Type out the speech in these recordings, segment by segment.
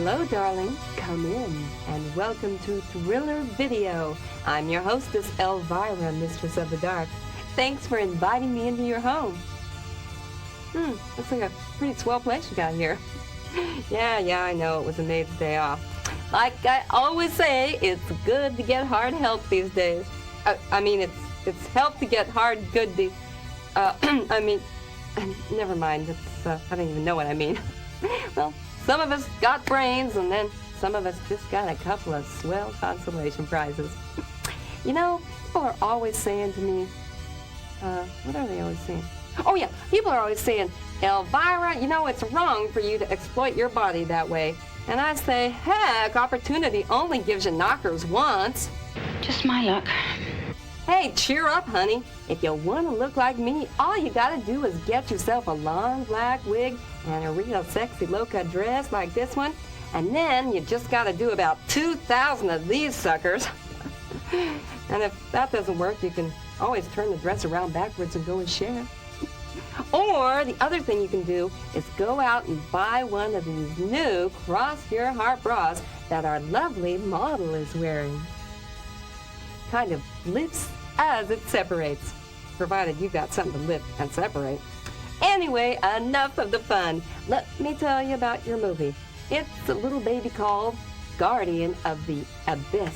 Hello, darling. Come in, and welcome to Thriller Video. I'm your hostess, Elvira, Mistress of the Dark. Thanks for inviting me into your home. Looks like a pretty swell place you got here. Yeah, I know it was a maid's day off. Like I always say, it's good to get hard help these days. It's help to get hard good. Never mind. I don't even know what I mean. Well, some of us got brains, and then some of us just got a couple of swell consolation prizes. You know, people are always saying to me, what are they always saying? Oh yeah, people are always saying, Elvira, you know, it's wrong for you to exploit your body that way. And I say, heck, opportunity only gives you knockers once. Just my luck. Hey, cheer up, honey. If you want to look like me, all you gotta do is get yourself a long black wig and a real sexy low-cut dress like this one, and then you just gotta do about 2,000 of these suckers. And if that doesn't work, you can always turn the dress around backwards and go and share. Or the other thing you can do is go out and buy one of these new cross-your-heart bras that our lovely model is wearing. Kind of lifts as it separates, provided you got something to lift and separate. Anyway, enough of the fun. Let me tell you about your movie. It's a little baby called Guardian of the Abyss,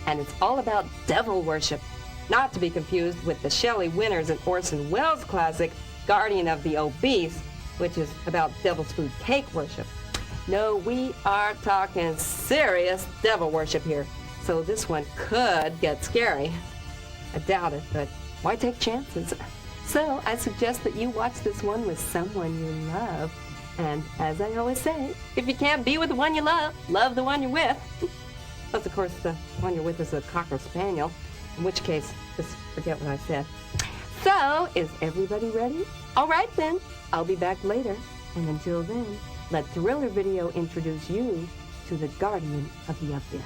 and it's all about devil worship, not to be confused with the Shelley Winters and Orson Welles classic Guardian of the Obese, which is about devil's food cake worship. No, we are talking serious devil worship here. So this one could get scary. I doubt it, but why take chances? So I suggest that you watch this one with someone you love. And as I always say, if you can't be with the one you love the one you're with. Unless, of course, the one you're with is a Cocker Spaniel, in which case, just forget what I said. So, is everybody ready? All right, then. I'll be back later. And until then, let Thriller Video introduce you to the Guardian of the Abyss.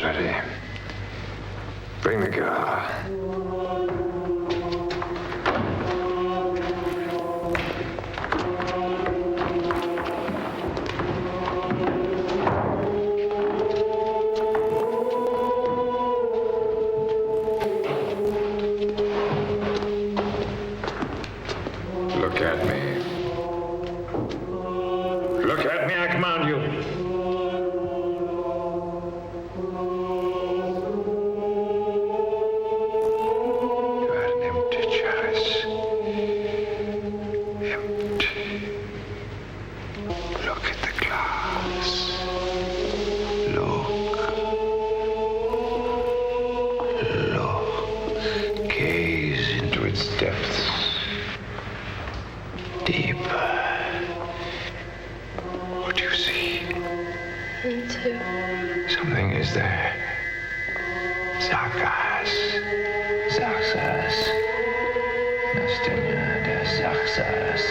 Ready. Bring the car. Look at me. Look at me, I command you. Depths. Deep. What do you see? Me too. Something is there. Sakas. Zaxas. Nastenia de Zaxas.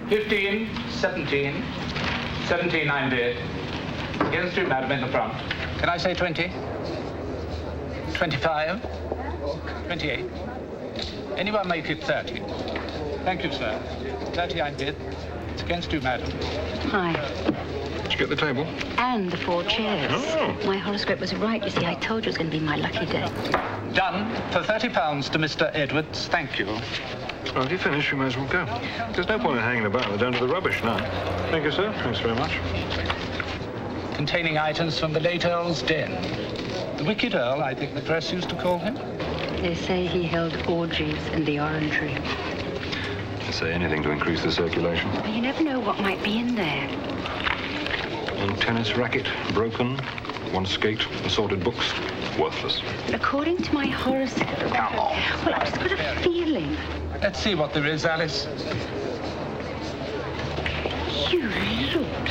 15, 17. 17 I'm bid. Against you, madam, in the front. Can I say 20? 25? 28? Anyone make it 30? Thank you, sir. 30 I'm bid. It's against you, madam. Hi. Did you get the table? And the 4 chairs. Oh. My horoscope was right, you see. I told you it was going to be my lucky day. Done for £30 to Mr. Edwards. Thank you. Well, if you finish, you may as well go. There's no point in hanging about. They're down to the rubbish now. Thank you, sir. Thanks very much. Containing items from the late Earl's den. The Wicked Earl, I think the press used to call him. They say he held orgies in the orangery. They say anything to increase the circulation. But you never know what might be in there. One tennis racket, broken. One skate, assorted books. Worthless. But according to my horoscope... Come on. Well, I've just got a feeling. Let's see what there is, Alice. You looked.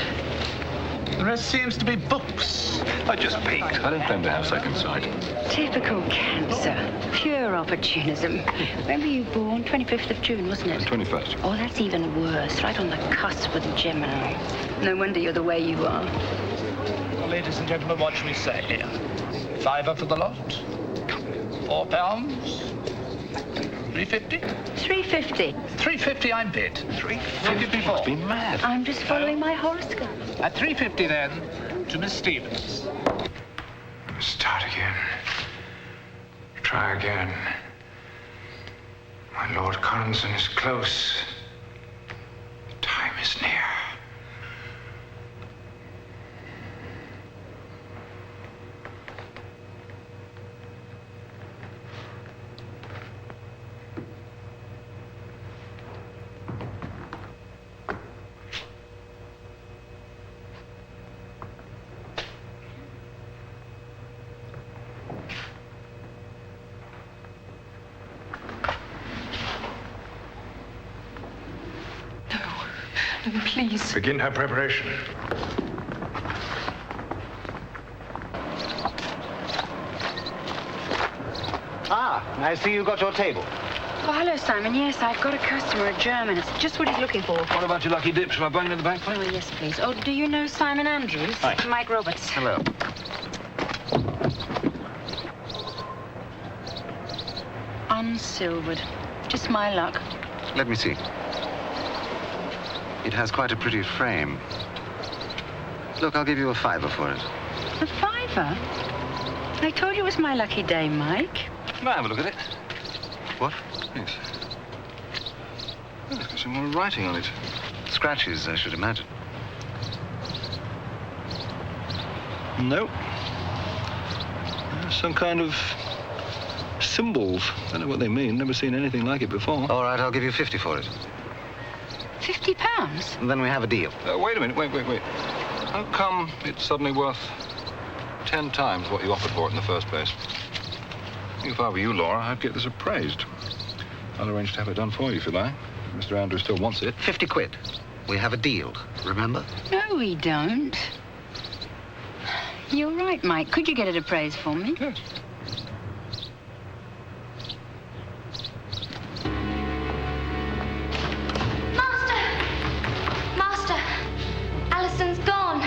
The rest seems to be books. I just peeked. I don't claim to have second sight. Typical cancer. Pure opportunism. When were you born? 25th of June, wasn't it? 21st. Oh, that's even worse. Right on the cusp with Gemini. No wonder you're the way you are. Well, ladies and gentlemen, what shall we say here? £5 for the lot? £4? £3.50? $3.50. £3.50 I'm bid. £3.50 before. Be mad. I'm just following my horoscope. At £3.50 then, to Miss Stevens. Start again. Try again. My Lord Coniston is close. The time is near. No, please. Begin her preparation. I see you got your table. Oh, hello, Simon. Yes, I've got a customer, a German. It's just what he's looking for. What about your lucky dip? Shall I bang in the back, Oh, yes, please. Oh, do you know Simon Andrews? Hi. Mike Roberts. Hello. Unsilvered. Just my luck. Let me see. It has quite a pretty frame. Look, I'll give you a $5 for it. A $5? I told you it was my lucky day, Mike. Can I have a look at it? What? Yes. Oh, it's got some more writing on it. Scratches, I should imagine. No. Some kind of symbols. Don't know what they mean. Never seen anything like it before. All right, I'll give you 50 for it. £50? And then we have a deal. Wait a minute. Wait. How come it's suddenly worth 10 times what you offered for it in the first place? If I were you, Laura, I'd get this appraised. I'll arrange to have it done for you if you like. Mr. Andrews still wants it. 50 quid. We have a deal, remember? No, we don't. You're right, Mike. Could you get it appraised for me? Yes. Master! Alison's gone.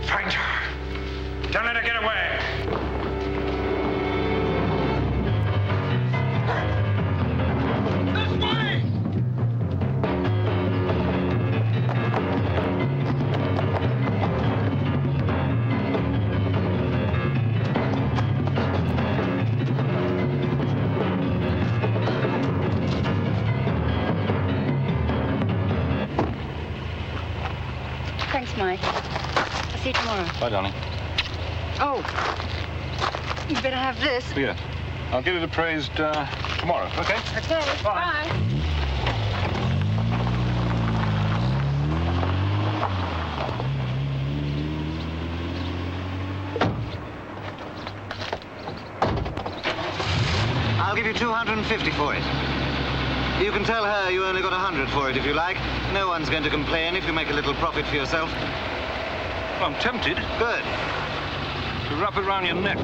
Find her. Don't let her get away. This way! Thanks, Mike. I'll see you tomorrow. Bye, darling. Oh, you better have this. Yeah. I'll get it appraised tomorrow, okay? Okay, bye. I'll give you 250 for it. You can tell her you only got 100 for it if you like. No one's going to complain if you make a little profit for yourself. Well, I'm tempted Good. to wrap it around your neck.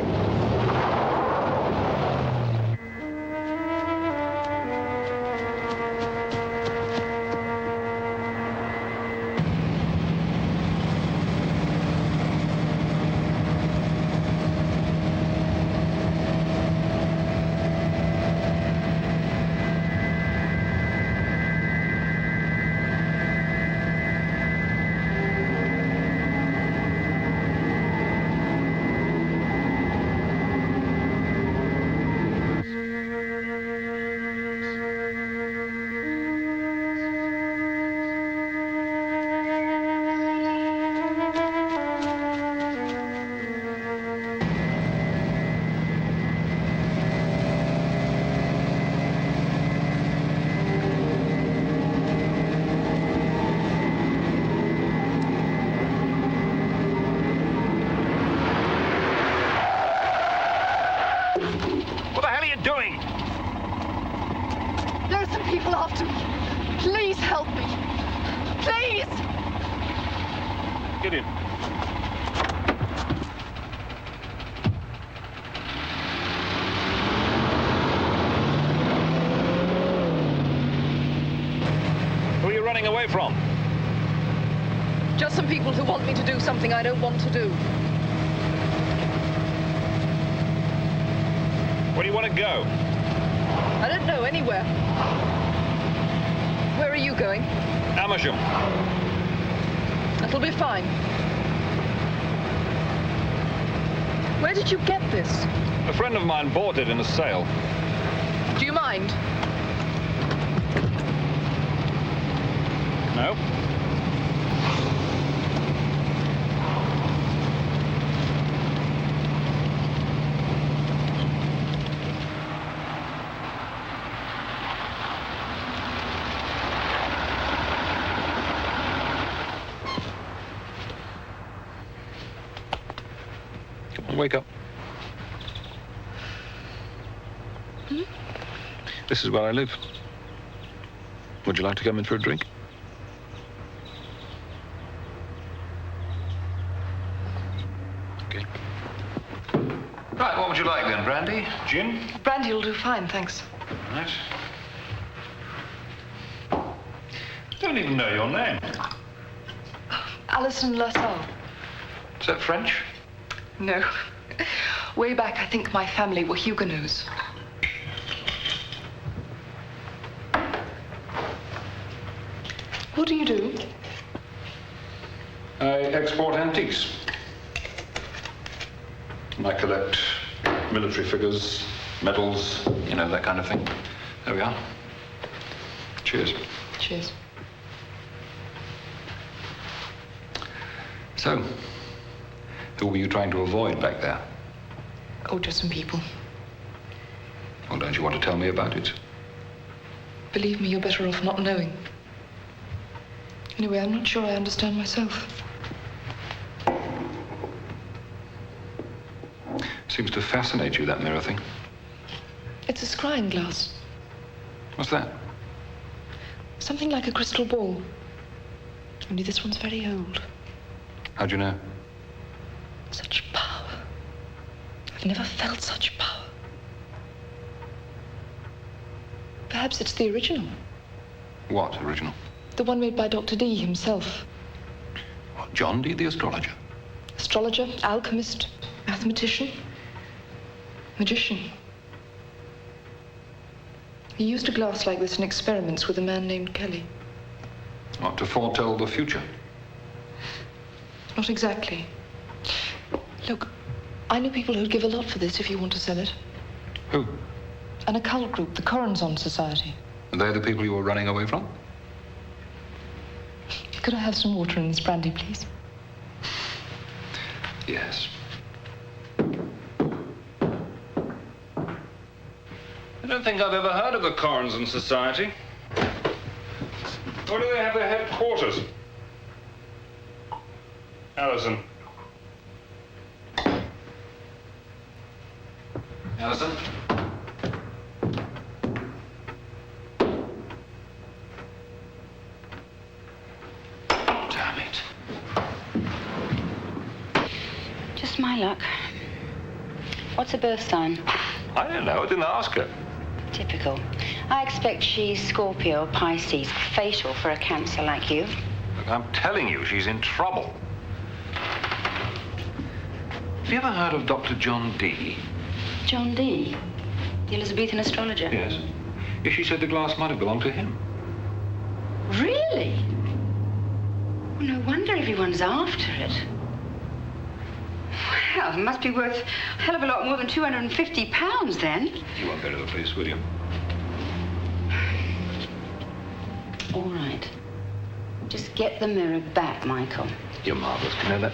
some people after me. Please help me. Please! Get in. Who are you running away from? Just some people who want me to do something I don't want to do. Where do you want to go? I don't know, anywhere. Where are you going? Amersham. That'll be fine. Where did you get this? A friend of mine bought it in a sale. Do you mind? No? Come on, wake up. This is where I live. Would you like to come in for a drink? Okay. Right, what would you like then? Brandy? Gin? Brandy will do fine, thanks. Right. Don't even know your name. Alison LaSalle. Is that French? No. Way back, I think my family were Huguenots. What do you do? I export antiques. I collect military figures, medals, you know, that kind of thing. There we are. Cheers. Cheers. So, who were you trying to avoid back there? Oh, just some people. Well, don't you want to tell me about it? Believe me, you're better off not knowing. Anyway, I'm not sure I understand myself. Seems to fascinate you, that mirror thing. It's a scrying glass. What's that? Something like a crystal ball. Only this one's very old. How'd you know? Such power. I've never felt such power. Perhaps it's the original. What original? The one made by Dr. Dee himself. What, John Dee, the astrologer? Astrologer, alchemist, mathematician, magician. He used a glass like this in experiments with a man named Kelly. What, to foretell the future? Not exactly. Look, I know people who'd give a lot for this if you want to sell it. Who? An occult group, the Corazon Society. Are they the people you were running away from? Could I have some water in this brandy, please? Yes. I don't think I've ever heard of the Corazon Society. Where do they have their headquarters? Alison. Alison? Damn it. Just my luck. What's her birth sign? I don't know. I didn't ask her. Typical. I expect she's Scorpio or Pisces. Fatal for a Cancer like you. Look, I'm telling you, she's in trouble. Have you ever heard of Dr. John Dee? John Dee, the Elizabethan astrologer. Yes. Yes, she said the glass might have belonged to him. Really? Well, no wonder everyone's after it. Well, it must be worth a hell of a lot more than £250 then. You won't go to the police, will you? All right. Just get the mirror back, Michael. You're marvelous. Do you know that?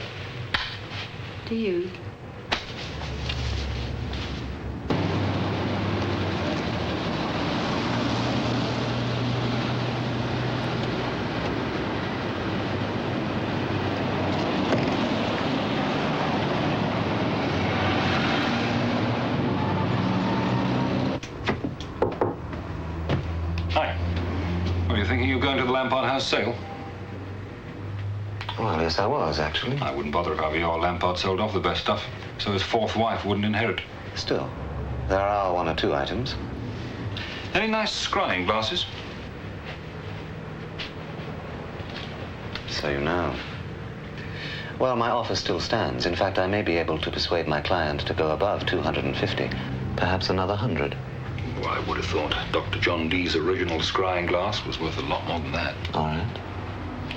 Do you? Hi. you thinking you're going to the Lampard House sale? Well, yes, I was, actually. I wouldn't bother if I were you. Lampard sold off the best stuff, so his fourth wife wouldn't inherit. Still, there are one or two items. Any nice scrying glasses? So you know. Well, my offer still stands. In fact, I may be able to persuade my client to go above 250, perhaps another 100. Well, I would have thought Dr. John Dee's original scrying glass was worth a lot more than that. All right.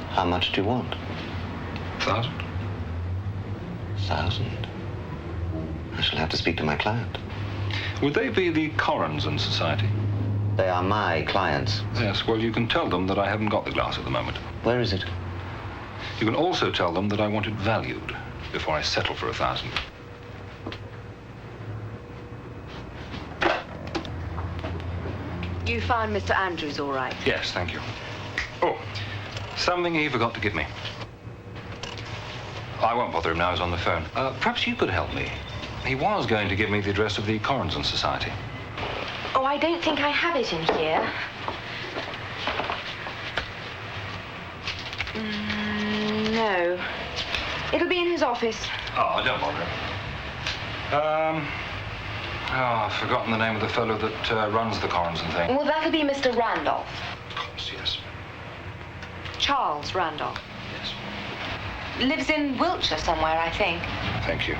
How much do you want? 1,000? 1,000? I shall have to speak to my client. Would they be the Coronson Society? They are my clients. Yes, well, you can tell them that I haven't got the glass at the moment. Where is it? You can also tell them that I want it valued before I settle for 1,000. You found Mr. Andrews all right? Yes, thank you. Oh, something he forgot to give me. I won't bother him now, he's on the phone. Perhaps you could help me. He was going to give me the address of the Coronson Society. Oh, I don't think I have it in here. No. It'll be in his office. Oh, don't bother. I've forgotten the name of the fellow that runs the Coronson thing. Well, that'll be Mr. Randolph. Of course, yes. Charles Randolph. Yes. Lives in Wiltshire somewhere, I think. Thank you.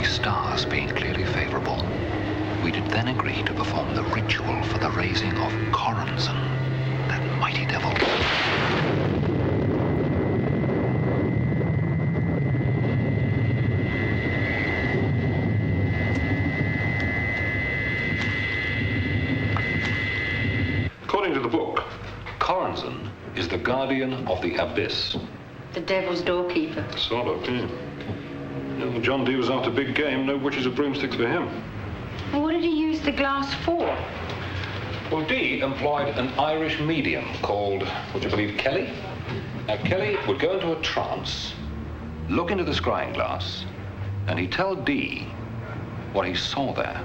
Stars being clearly favorable, we did then agree to perform the ritual for the raising of Coronson, that mighty devil. According to the book, Coronson is the guardian of the abyss. The devil's doorkeeper. Sort of, yeah. Well, John Dee was after big game. No witches or broomsticks for him. Well, what did he use the glass for? Well, Dee employed an Irish medium called, would you believe, Kelly? Now, Kelly would go into a trance, look into the scrying glass, and he'd tell Dee what he saw there.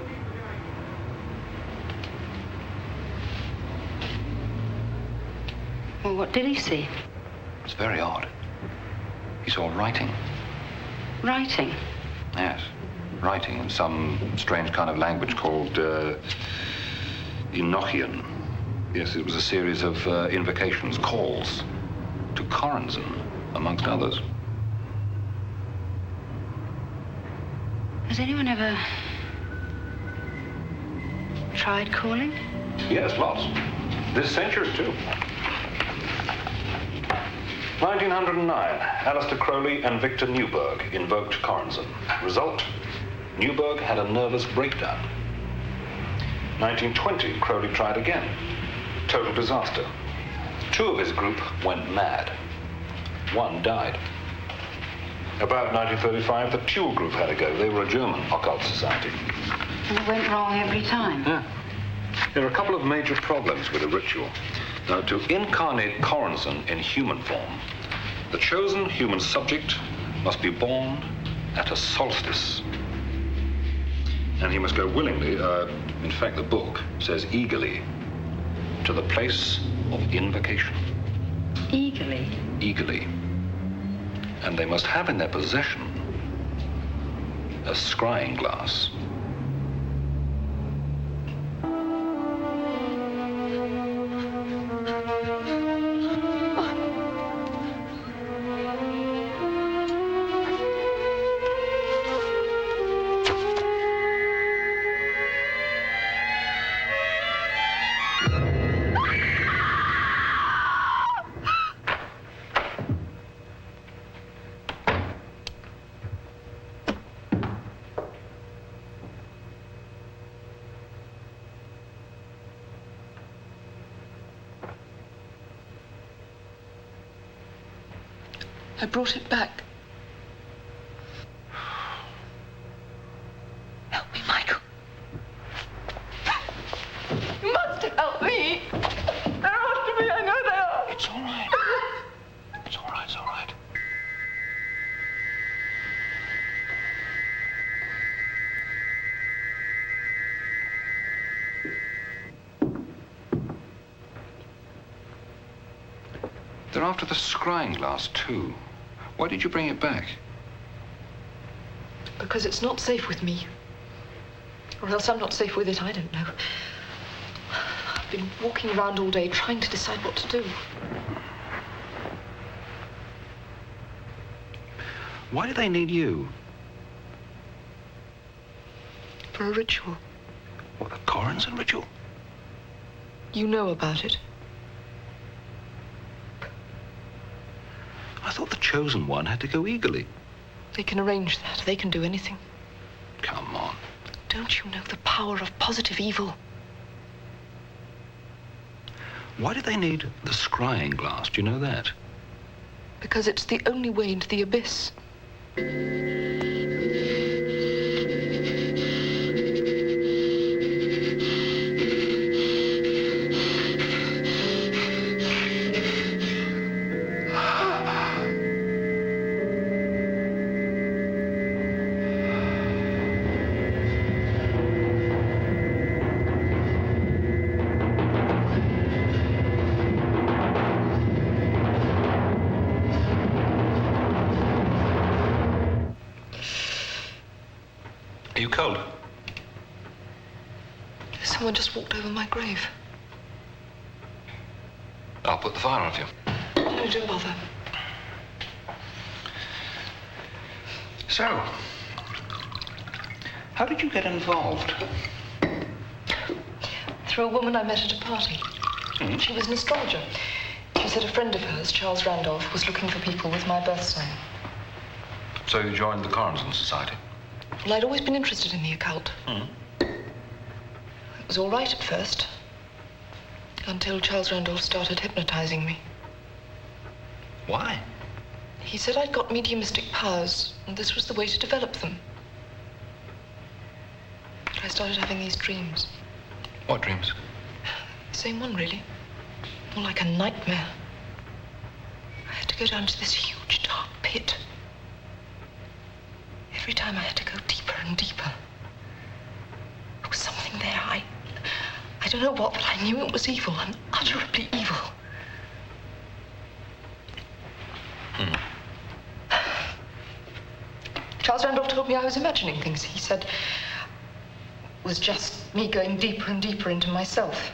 Well, what did he see? It's very odd. He saw writing. Writing? Yes, writing in some strange kind of language called Enochian. Yes, it was a series of invocations, calls to Coronson, amongst others. Has anyone ever tried calling? Yes, lots. This century, too. 1909, Alistair Crowley and Victor Newberg invoked Coronson. Result, Newberg had a nervous breakdown. 1920, Crowley tried again. Total disaster. Two of his group went mad. One died. About 1935, the Tulle group had a go. They were a German occult society. And it went wrong every time? Yeah. There are a couple of major problems with the ritual. Now, to incarnate Coronson in human form, the chosen human subject must be born at a solstice. And he must go willingly, in fact, the book says eagerly, to the place of invocation. Eagerly? Eagerly. And they must have in their possession a scrying glass. I brought it back. They're after the scrying glass, too. Why did you bring it back? Because it's not safe with me. Or else I'm not safe with it, I don't know. I've been walking around all day trying to decide what to do. Why do they need you? For a ritual. What, the Coronson ritual? You know about it. I thought the chosen one had to go eagerly. They can arrange that. They can do anything. Come on. Don't you know the power of positive evil? Why do they need the scrying glass? Do you know that? Because it's the only way into the abyss. Are you cold? Someone just walked over my grave. I'll put the fire on for you. No, don't bother. So, how did you get involved? Through a woman I met at a party. She was an astrologer. She said a friend of hers, Charles Randolph, was looking for people with my birth sign. So you joined the Coronson Society? Well, I'd always been interested in the occult. It was all right at first. Until Charles Randolph started hypnotizing me. Why? He said I'd got mediumistic powers, and this was the way to develop them. But I started having these dreams. What dreams? The same one, really. More like a nightmare. I had to go down to this huge, dark pit. Every time I had to go deeper and deeper. There was something there. I don't know what, but I knew it was evil, unutterably evil. Charles Randolph told me I was imagining things. He said it was just me going deeper and deeper into myself.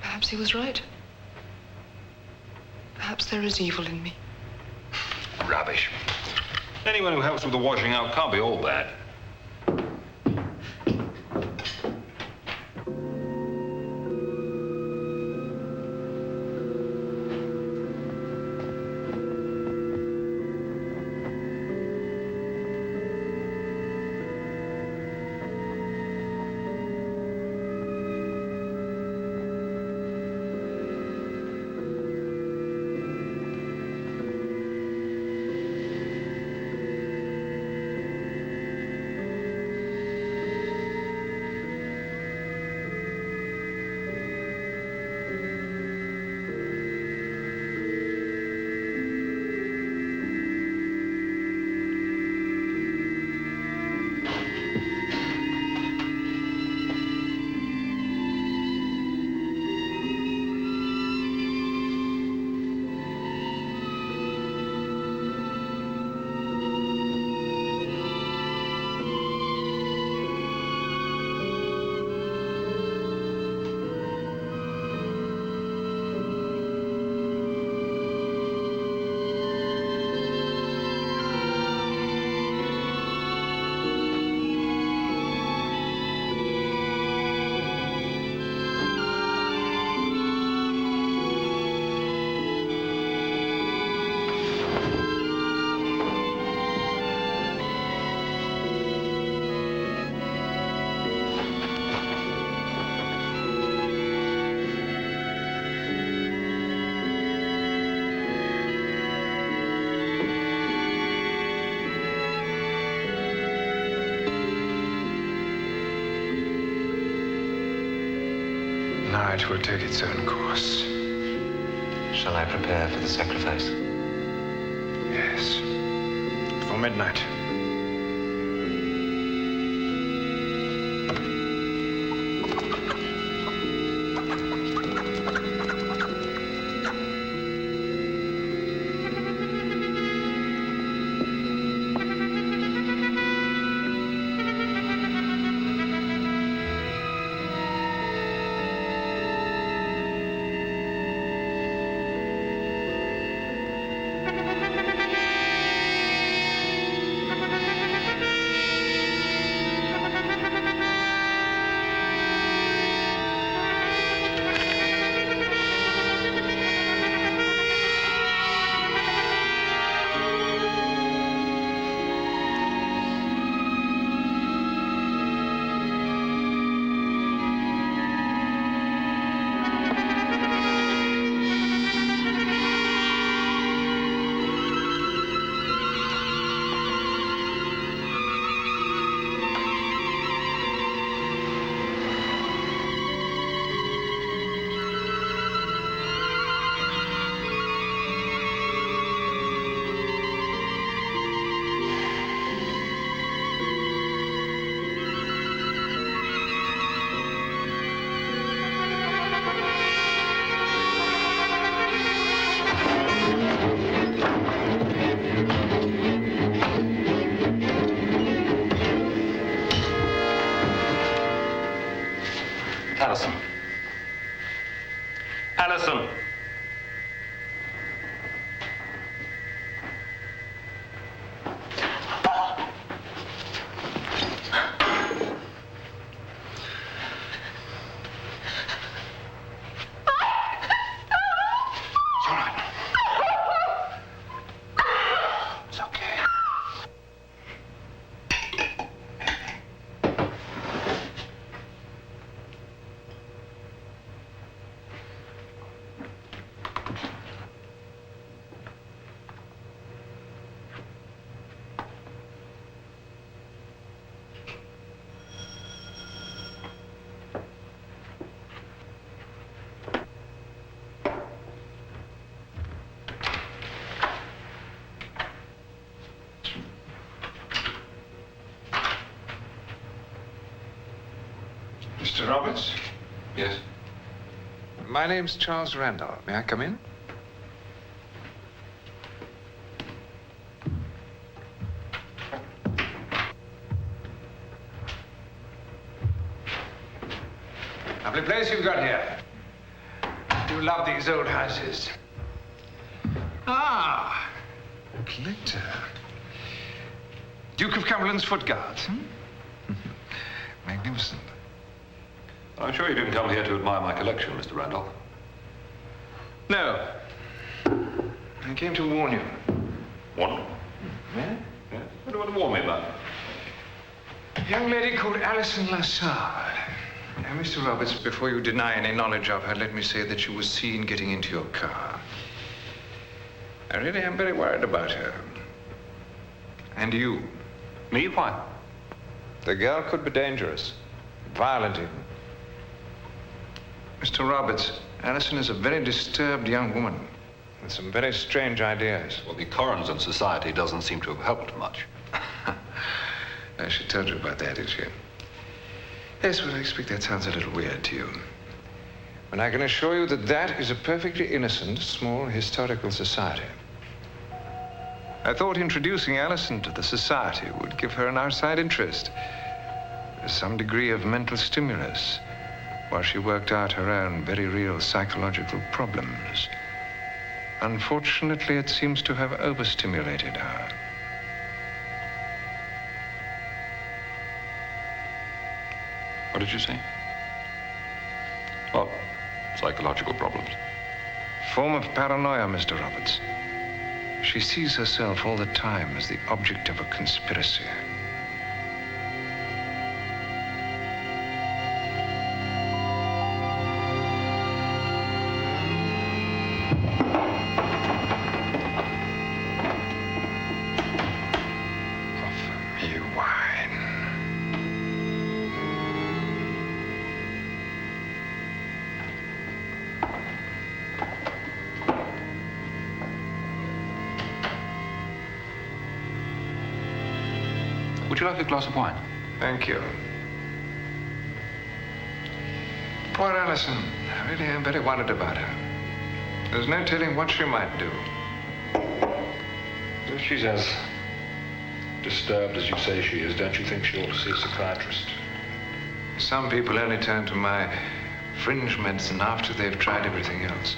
Perhaps he was right. Perhaps there is evil in me. Rubbish. Anyone who helps with the washing out can't be all bad. Night will take its own course. Shall I prepare for the sacrifice? Yes. For midnight. Allison. Allison! Mr. Roberts? Yes? My name's Charles Randall. May I come in? Lovely place you've got here. Do love these old houses. Ah, glitter. Duke of Cumberland's Foot Guards. Magnificent. I'm sure you didn't come here to admire my collection, Mr. Randolph. No. I came to warn you. Warn? Yeah? Yeah? What do you want to warn me about? A young lady called Alison LaSalle. Now, Mr. Roberts, before you deny any knowledge of her, let me say that she was seen getting into your car. I really am very worried about her. And you. Me? Why? The girl could be dangerous. Violent even. Mr. Roberts, Alison is a very disturbed young woman with some very strange ideas. Well, the occurrence in society doesn't seem to have helped much. She told you about that, did she? Yes, well, I expect that sounds a little weird to you. But I can assure you that that is a perfectly innocent, small, historical society. I thought introducing Alison to the society would give her an outside interest, some degree of mental stimulus, while she worked out her own very real psychological problems. Unfortunately, it seems to have overstimulated her. What did you say? Well, psychological problems. Form of paranoia, Mr. Roberts. She sees herself all the time as the object of a conspiracy. Offer me wine. Would you like a glass of wine? Thank you. Poor Alison. I really am very worried about her. There's no telling what she might do. If she's as disturbed as you say she is, don't you think she ought to see a psychiatrist? Some people only turn to my fringe medicine after they've tried everything else.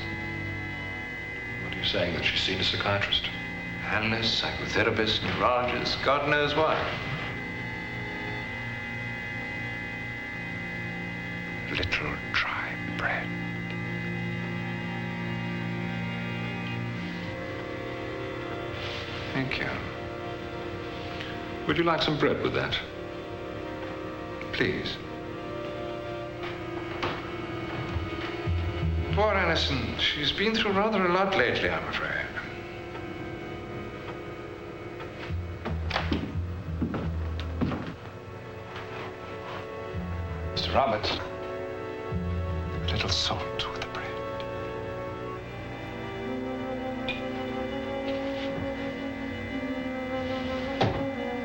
What are you saying, that she's seen a psychiatrist? Analysts, psychotherapists, neurologists, God knows what. Little dry bread. Thank you. Would you like some bread with that? Please. Poor Alison. She's been through rather a lot lately, I'm afraid. Mr. Roberts. A little salt with the bread.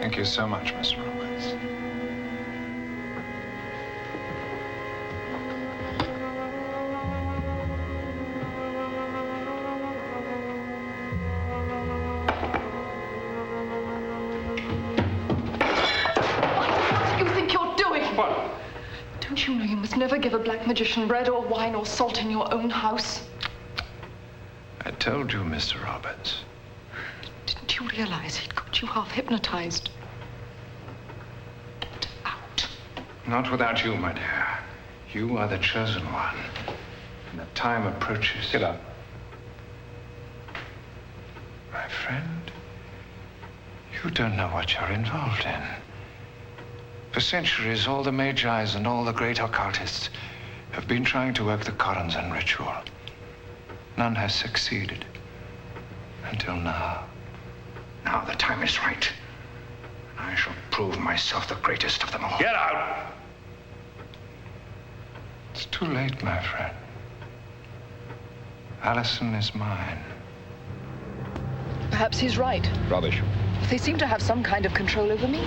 Thank you so much, Mr. Roberts. What do you think you're doing? What? Don't you know you must never ever give a black magician bread or wine or salt in your own house? I told you, Mr. Roberts. Didn't you realize he'd got you half hypnotized? Get out. Not without you, my dear. You are the chosen one. And the time approaches. Get up. My friend, you don't know what you're involved in. For centuries, all the Magi's and all the great occultists have been trying to work the Corazon ritual. None has succeeded. Until now. Now the time is right. I shall prove myself the greatest of them all. Get out! It's too late, my friend. Allison is mine. Perhaps he's right. Rubbish. They seem to have some kind of control over me.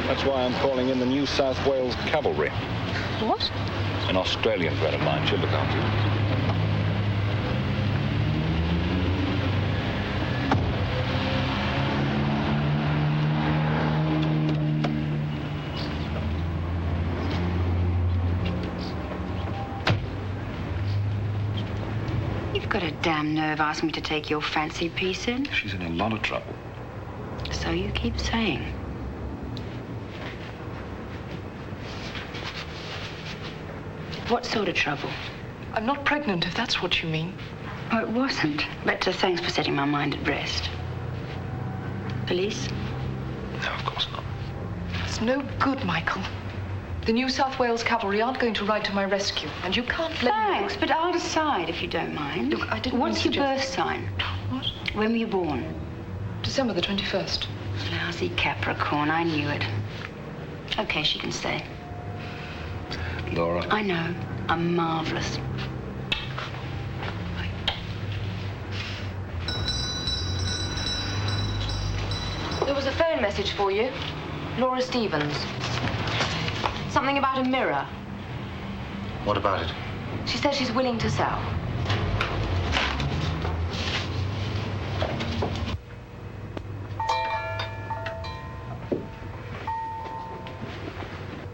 That's why I'm calling in the New South Wales Cavalry. What? An Australian friend of mine. She'll look after you. You've got a damn nerve asking me to take your fancy piece in. She's in a lot of trouble. So you keep saying. What sort of trouble? I'm not pregnant, if that's what you mean. Oh, it wasn't. But thanks for setting my mind at rest. Police? No, of course not. It's no good, Michael. The New South Wales Cavalry aren't going to ride to my rescue, and you can't let Thanks, but I'll decide if you don't mind. Look, I didn't What's mean your to birth sign? What? When were you born? December the 21st. Lousy Capricorn, I knew it. Okay, she can stay. Laura? I know. I'm marvelous. There was a phone message for you. Laura Stevens. Something about a mirror. What about it? She says she's willing to sell.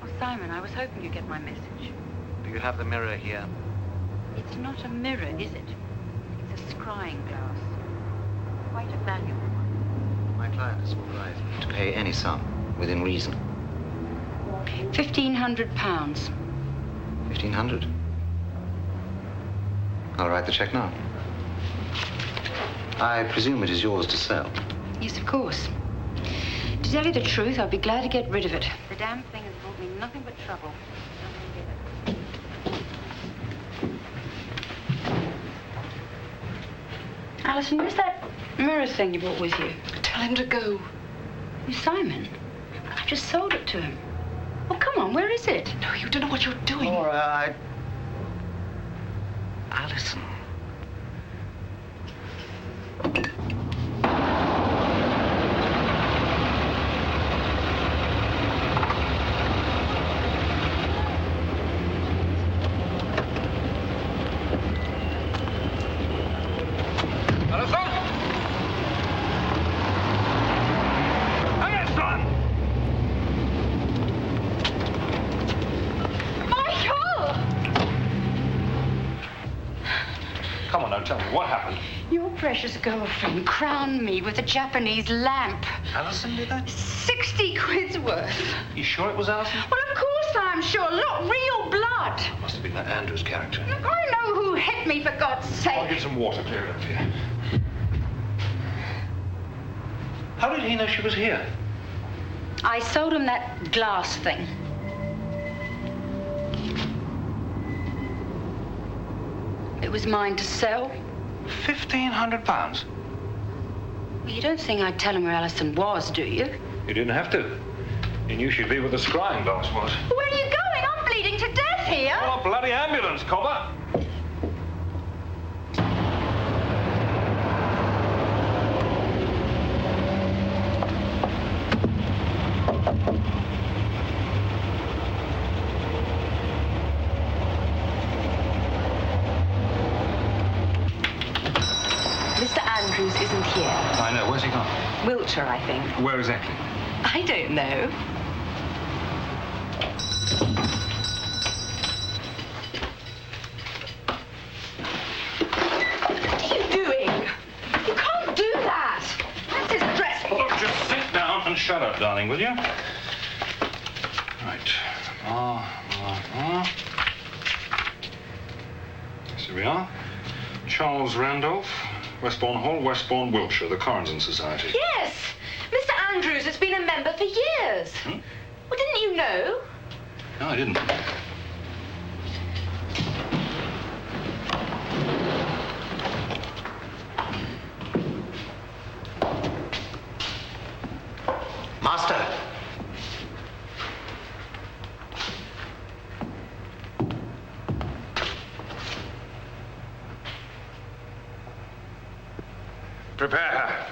Oh, Simon, I was hoping you'd get my message. Do you have the mirror here? It's not a mirror, is it? It's a scrying glass. Quite a valuable one. My client is all right to pay any sum within reason. £1,500. 1,500. I'll write the check now. I presume it is yours to sell. Yes, of course. To tell you the truth, I'd be glad to get rid of it. The damn thing has brought me nothing but trouble. Alison, where's that mirror thing you brought with you? Tell him to go. You, Simon? I've just sold it to him. Oh, come on, where is it? No, you don't know what you're doing. Laura, Allison. Come on now, tell me, what happened? Your precious girlfriend crowned me with a Japanese lamp. Allison did that? 60 quid's worth. You sure it was Allison? Well, of course I'm sure. Look, real blood. Must have been that Andrews character. Look, I know who hit me, for God's I'll sake. get some water cleared up here. How did he know she was here? I sold him that glass thing. It was mine to sell. £1,500. Well, you don't think I'd tell him where Alison was, do you? You didn't have to. You knew she'd be where the scrying glass was. Where are you going? I'm bleeding to death here. Oh, a bloody ambulance, cobber! Mr. Andrews isn't here. I know. Where's he gone? Wiltshire, I think. Where exactly? I don't know. shut up, darling, will you? Right. Here we are. Charles Randolph, Westbourne Hall, Westbourne, Wiltshire, the Corazon Society. Yes! Mr. Andrews has been a member for years. Hmm? Well, didn't you know? No, I didn't. Master! Prepare her.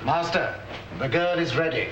Master, the girl is ready.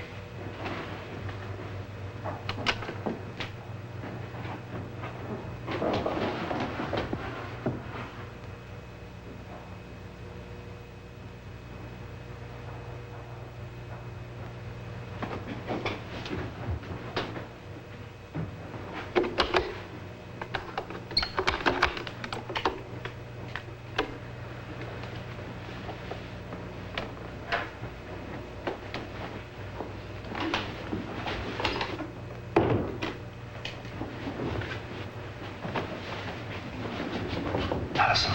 Alison.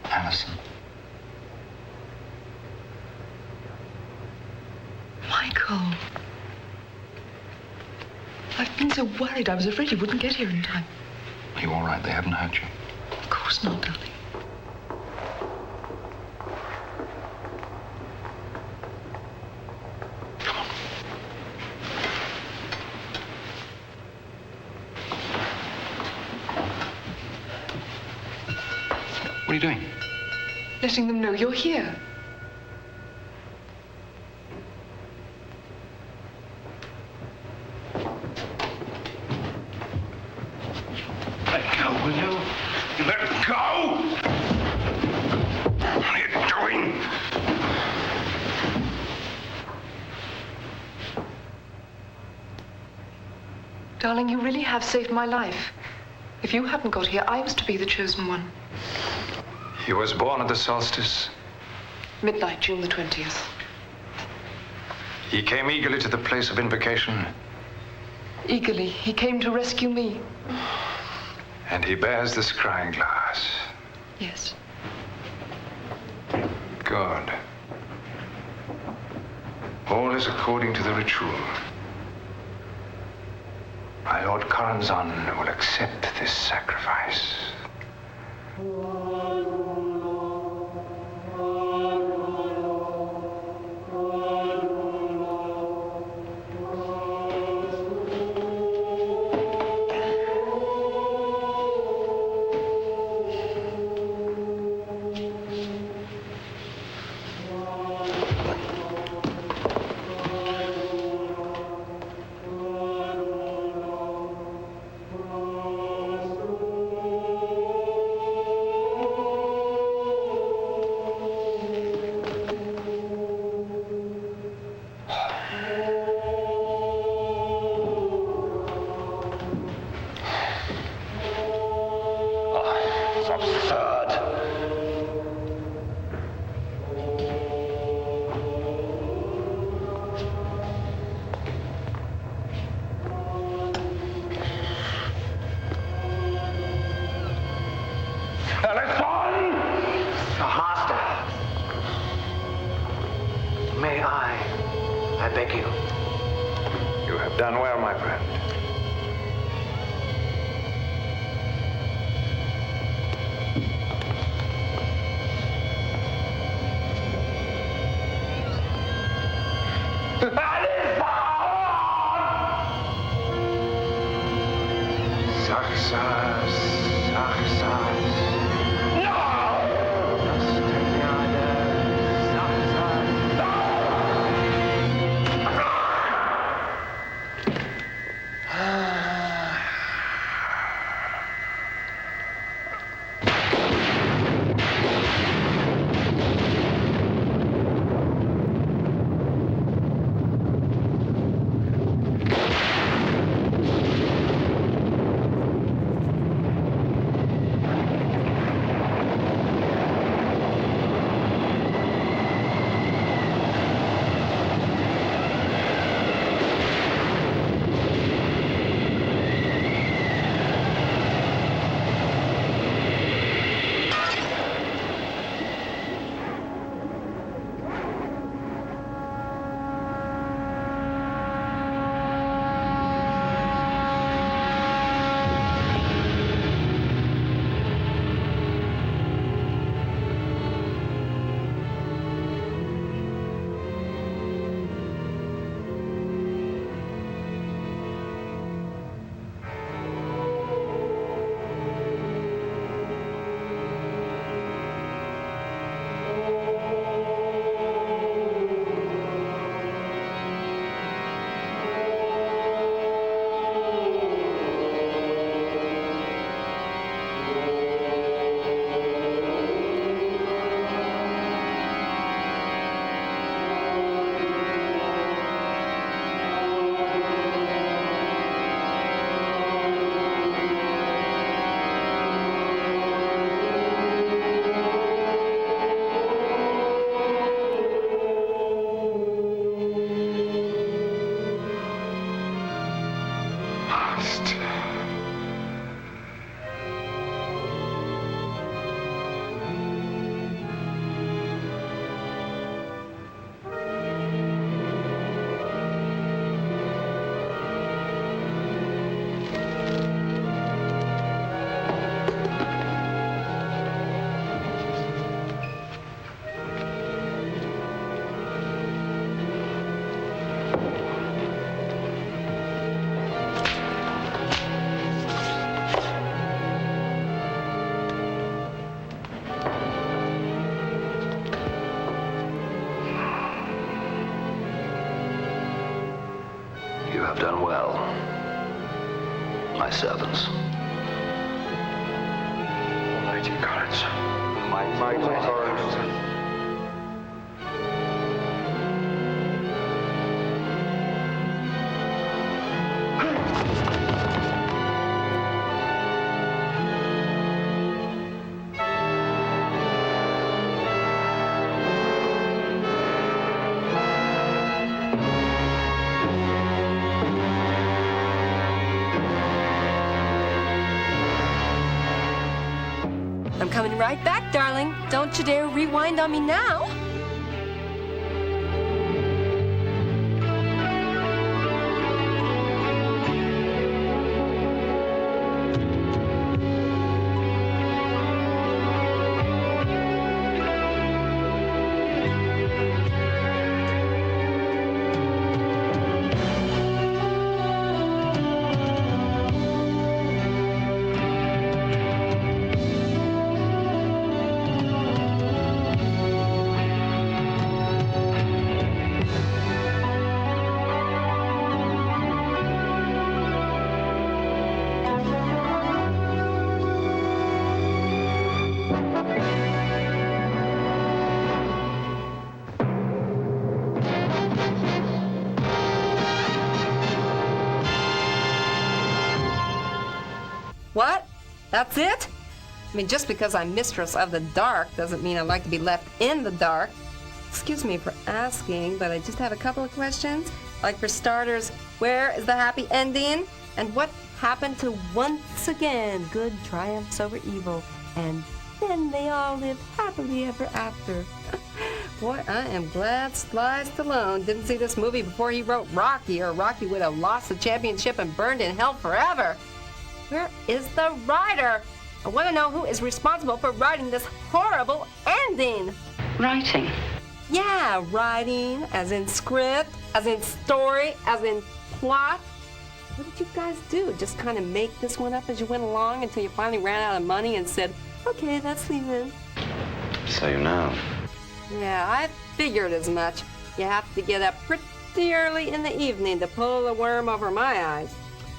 Alison. Michael. I've been so worried. I was afraid you wouldn't get here in time. Are you all right? They haven't hurt you? Of course not, darling. What are you doing? Letting them know you're here. Let go, will you? You let go! What are you doing? Darling, you really have saved my life. If you hadn't got here, I was to be the chosen one. He was born at the solstice. Midnight, June the 20th. He came eagerly to the place of invocation. Eagerly, he came to rescue me. And he bears the scrying glass. Yes. Good. All is according to the ritual. My Lord Corazon will accept this sacrifice. Done well, my friend. You have done well, my servants. Mighty gods. Mighty gods. I'm coming right back, darling. Don't you dare rewind on me now. What? That's it? I mean, just because I'm mistress of the dark doesn't mean I like to be left in the dark. Excuse me for asking, but I just have a couple of questions. Like, for starters, where is the happy ending? And what happened to once again good triumphs over evil? And then they all live happily ever after. Boy, I am glad Sly Stallone didn't see this movie before he wrote Rocky, or Rocky would have lost the championship and burned in hell forever. Where is the writer? I want to know who is responsible for writing this horrible ending. Writing? Yeah, writing, as in script, as in story, as in plot. What did you guys do? Just kind of make this one up as you went along until you finally ran out of money and said, okay, that's the end. So you know. Yeah, I figured as much. You have to get up pretty early in the evening to pull a worm over my eyes.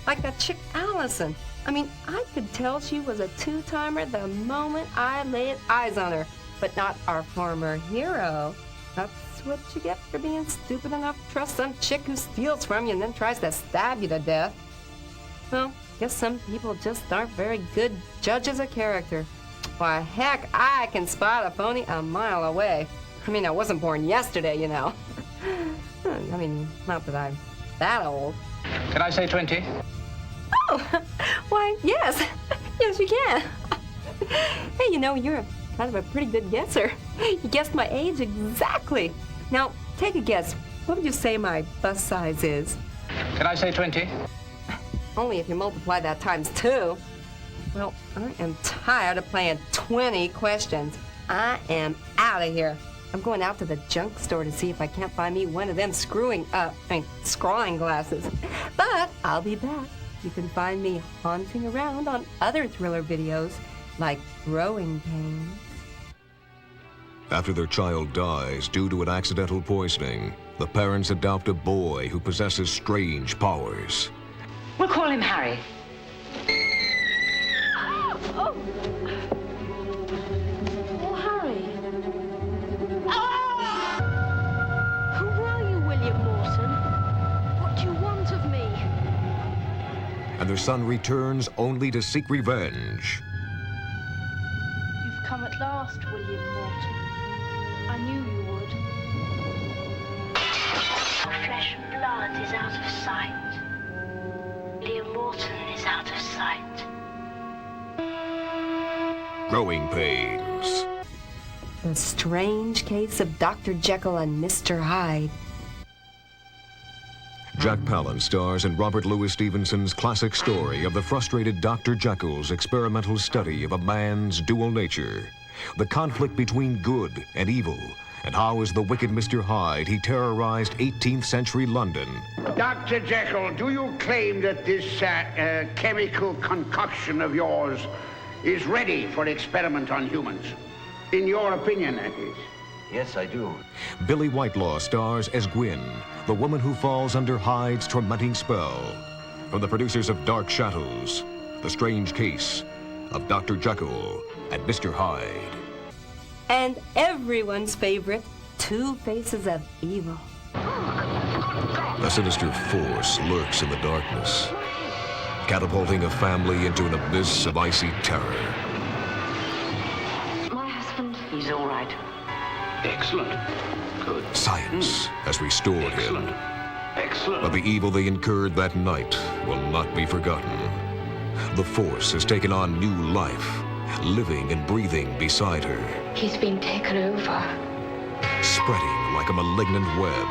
Like that chick Allison. I mean, I could tell she was a two-timer the moment I laid eyes on her, but not our former hero. That's what you get for being stupid enough to trust some chick who steals from you and then tries to stab you to death. Well, guess some people just aren't very good judges of character. Why, heck, I can spot a phony a mile away. I mean, I wasn't born yesterday, you know. I mean, not that I'm that old. Can I say 20? Oh, why, yes. Yes, you can. Hey, you know, you're kind of a pretty good guesser. You guessed my age exactly. Now, take a guess. What would you say my bust size is? Can I say 20? Only if you multiply that times 2. Well, I am tired of playing 20 questions. I am out of here. I'm going out to the junk store to see if I can't find me one of them screwing scrawling glasses. But I'll be back. You can find me haunting around on other thriller videos like Growing Pains. After their child dies due to an accidental poisoning, the parents adopt a boy who possesses strange powers. We'll call him Harry. Oh, Harry. Who are you, William Morton? What do you want of me? And their son returns only to seek revenge. You've come at last, William Morton. I knew you would. Flesh and blood is out of sight. William Morton is out of sight. Growing Pains. The Strange Case of Dr. Jekyll and Mr. Hyde. Jack Palance stars in Robert Louis Stevenson's classic story of the frustrated Dr. Jekyll's experimental study of a man's dual nature, the conflict between good and evil, and how as the wicked Mr. Hyde he terrorized 18th century London. Dr. Jekyll, do you claim that this chemical concoction of yours is ready for experiment on humans? In your opinion, that is. Yes, I do. Billy Whitelaw stars as Gwyn, the woman who falls under Hyde's tormenting spell. From the producers of Dark Shadows, The Strange Case of Dr. Jekyll and Mr. Hyde. And everyone's favorite, Two Faces of Evil. A sinister force lurks in the darkness, catapulting a family into an abyss of icy terror. My husband, He's all right. Excellent. Good. Science has restored him, Excellent. but the evil they incurred that night will not be forgotten. The force has taken on new life, living and breathing beside her, He's been taken over. spreading like a malignant web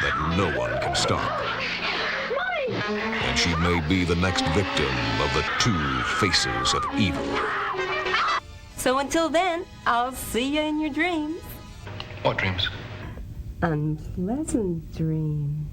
that no one can stop. And she may be the next victim of the two faces of evil. So until then, I'll see you in your dreams. What dreams? Unpleasant dreams.